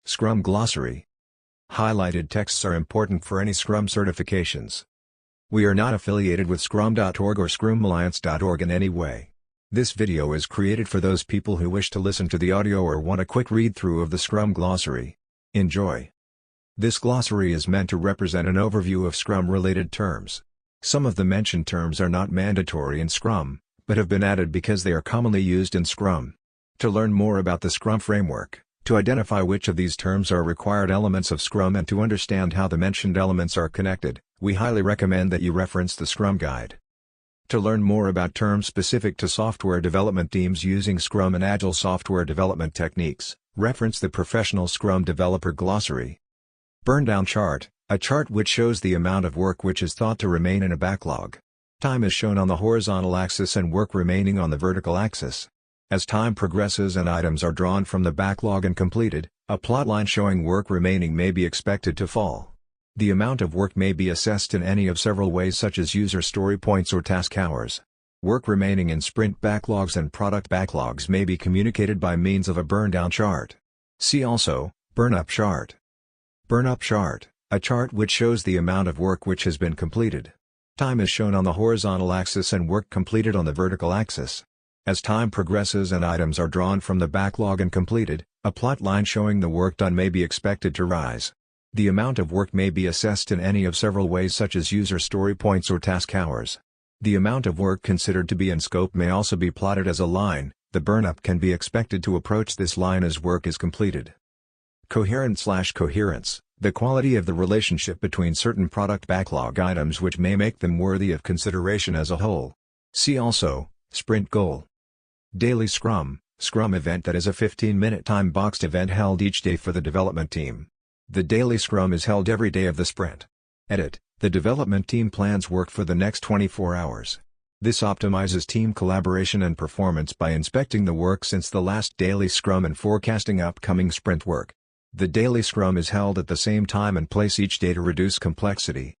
Scrum Glossary. Highlighted texts are important for any Scrum certifications. We are not affiliated with Scrum.org or ScrumAlliance.org in any way. This video is created for those people who wish to listen to the audio or want a quick read-through of the Scrum Glossary. Enjoy. This glossary is meant to represent an overview of Scrum-related terms. Some of the mentioned terms are not mandatory in Scrum, but have been added because they are commonly used in Scrum. To learn more about the Scrum framework, to identify which of these terms are required elements of Scrum and to understand how the mentioned elements are connected, we highly recommend that you reference the Scrum Guide. To learn more about terms specific to software development teams using Scrum and Agile software development techniques, reference the Professional Scrum Developer Glossary. Burndown chart, a chart which shows the amount of work which is thought to remain in a backlog. Time is shown on the horizontal axis and work remaining on the vertical axis. As time progresses and items are drawn from the backlog and completed, a plotline showing work remaining may be expected to fall. The amount of work may be assessed in any of several ways such as user story points or task hours. Work remaining in sprint backlogs and product backlogs may be communicated by means of a burndown chart. See also, burn-up chart. Burn-up chart, a chart which shows the amount of work which has been completed. Time is shown on the horizontal axis and work completed on the vertical axis. As time progresses and items are drawn from the backlog and completed, a plot line showing the work done may be expected to rise. The amount of work may be assessed in any of several ways such as user story points or task hours. The amount of work considered to be in scope may also be plotted as a line. The burn-up can be expected to approach this line as work is completed. Coherence, the quality of the relationship between certain product backlog items which may make them worthy of consideration as a whole. See also, sprint goal. Daily Scrum event that is a 15-minute time-boxed event held each day for the development team. The daily Scrum is held every day of the sprint. Edit, the development team plans work for the next 24 hours. This optimizes team collaboration and performance by inspecting the work since the last daily Scrum and forecasting upcoming sprint work. The daily Scrum is held at the same time and place each day to reduce complexity.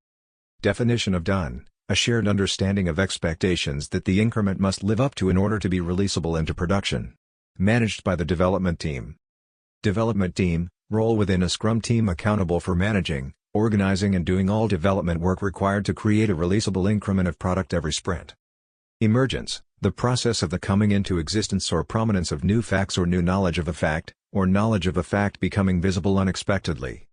Definition of done, a shared understanding of expectations that the increment must live up to in order to be releasable into production. Managed by the development team. Development team, role within a Scrum team accountable for managing, organizing and doing all development work required to create a releasable increment of product every sprint. Emergence, the process of the coming into existence or prominence of new facts or new knowledge of a fact, or knowledge of a fact becoming visible unexpectedly.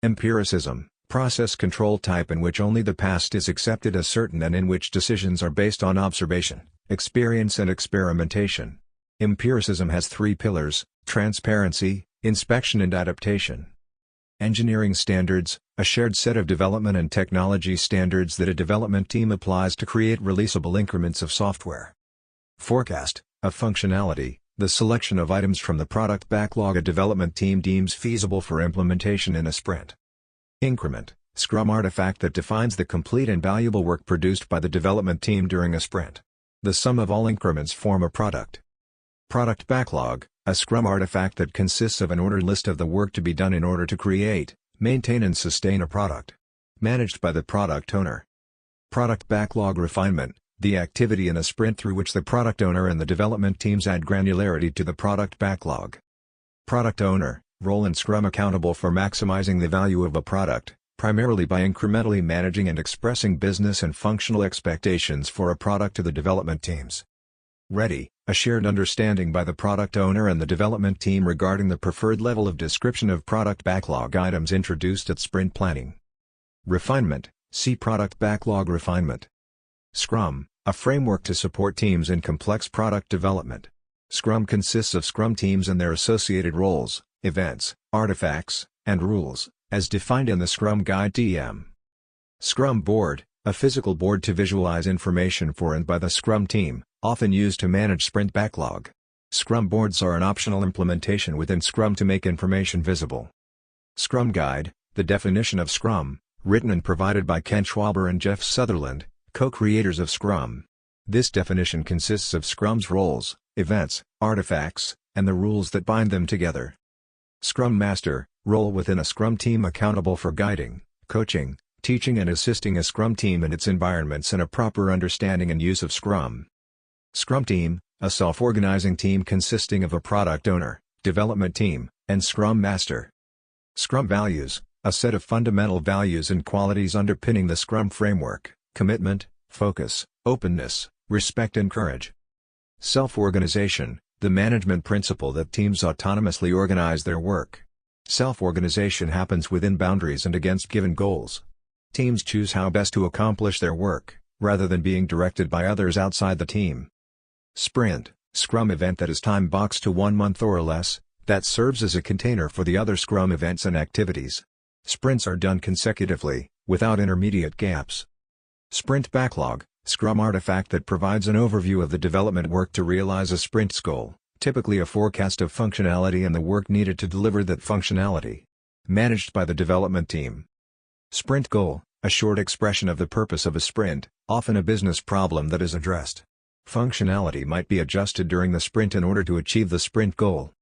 Empiricism, process control type in which only the past is accepted as certain and in which decisions are based on observation, experience and experimentation. Empiricism has three pillars: transparency, inspection and adaptation. Engineering standards, a shared set of development and technology standards that a development team applies to create releasable increments of software. Forecast, a functionality, the selection of items from the product backlog a development team deems feasible for implementation in a sprint. Increment, Scrum artifact that defines the complete and valuable work produced by the development team during a sprint. The sum of all increments form a product. Product backlog, a Scrum artifact that consists of an ordered list of the work to be done in order to create, maintain and sustain a product. Managed by the product owner. Product backlog refinement, the activity in a sprint through which the product owner and the development teams add granularity to the product backlog. Product owner, role in Scrum accountable for maximizing the value of a product, primarily by incrementally managing and expressing business and functional expectations for a product to the development teams. Ready, a shared understanding by the product owner and the development team regarding the preferred level of description of product backlog items introduced at sprint planning. Refinement, see product backlog refinement. Scrum, a framework to support teams in complex product development. Scrum consists of Scrum teams and their associated roles, events, artifacts, and rules, as defined in the Scrum Guide TM. Scrum Board, a physical board to visualize information for and by the Scrum team, often used to manage sprint backlog. Scrum boards are an optional implementation within Scrum to make information visible. Scrum Guide, the definition of Scrum, written and provided by Ken Schwaber and Jeff Sutherland, co-creators of Scrum. This definition consists of Scrum's roles, events, artifacts, and the rules that bind them together. Scrum Master, role within a Scrum team accountable for guiding, coaching, teaching and assisting a Scrum team and its environments in a proper understanding and use of Scrum. Scrum Team, a self-organizing team consisting of a product owner, development team, and Scrum Master. Scrum values, a set of fundamental values and qualities underpinning the Scrum framework: commitment, focus, openness, respect and courage. Self-organization, the management principle that teams autonomously organize their work. Self-organization happens within boundaries and against given goals. Teams choose how best to accomplish their work, rather than being directed by others outside the team. Sprint, Scrum event that is time-boxed to 1 month or less, that serves as a container for the other Scrum events and activities. Sprints are done consecutively, without intermediate gaps. Sprint backlog, Scrum artifact that provides an overview of the development work to realize a sprint's goal, typically a forecast of functionality and the work needed to deliver that functionality. Managed by the development team. Sprint goal, a short expression of the purpose of a sprint, often a business problem that is addressed. Functionality might be adjusted during the sprint in order to achieve the sprint goal.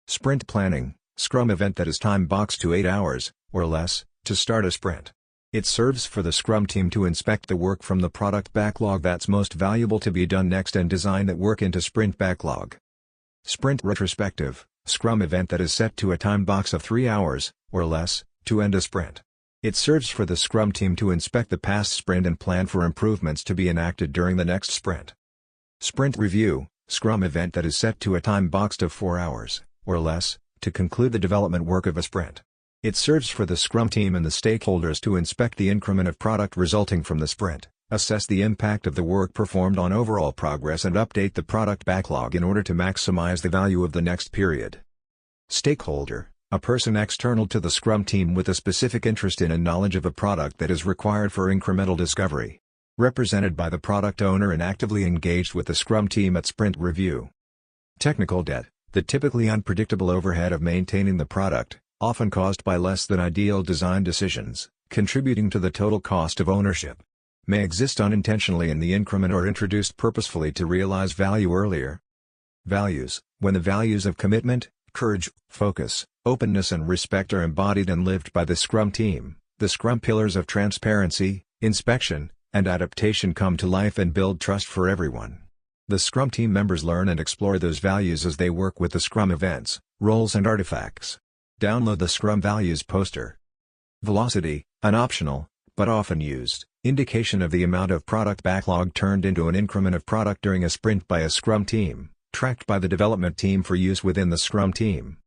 Sprint planning, Scrum event that is time-boxed to 8 hours, or less, to start a sprint. It serves for the Scrum team to inspect the work from the product backlog that's most valuable to be done next and design that work into sprint backlog. Sprint retrospective, Scrum event that is set to a time box of 3 hours, or less, to end a sprint. It serves for the Scrum team to inspect the past sprint and plan for improvements to be enacted during the next sprint. Sprint review, Scrum event that is set to a time boxed of 4 hours, or less, to conclude the development work of a sprint. It serves for the Scrum team and the stakeholders to inspect the increment of product resulting from the sprint, assess the impact of the work performed on overall progress and update the product backlog in order to maximize the value of the next period. Stakeholder, a person external to the Scrum team with a specific interest in and knowledge of a product that is required for incremental discovery. Represented by the product owner and actively engaged with the Scrum team at sprint review. Technical debt, the typically unpredictable overhead of maintaining the product, often caused by less than ideal design decisions, contributing to the total cost of ownership. May exist unintentionally in the increment or introduced purposefully to realize value earlier. Values, when the values of commitment, courage, focus, openness and respect are embodied and lived by the Scrum team, the Scrum pillars of transparency, inspection, and adaptation come to life and build trust for everyone. The Scrum team members learn and explore those values as they work with the Scrum events, roles and artifacts. Download the Scrum Values poster. Velocity, an optional, but often used, indication of the amount of product backlog turned into an increment of product during a sprint by a Scrum team, tracked by the development team for use within the Scrum team.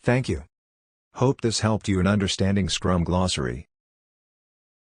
Thank you. Hope this helped you in understanding Scrum Glossary.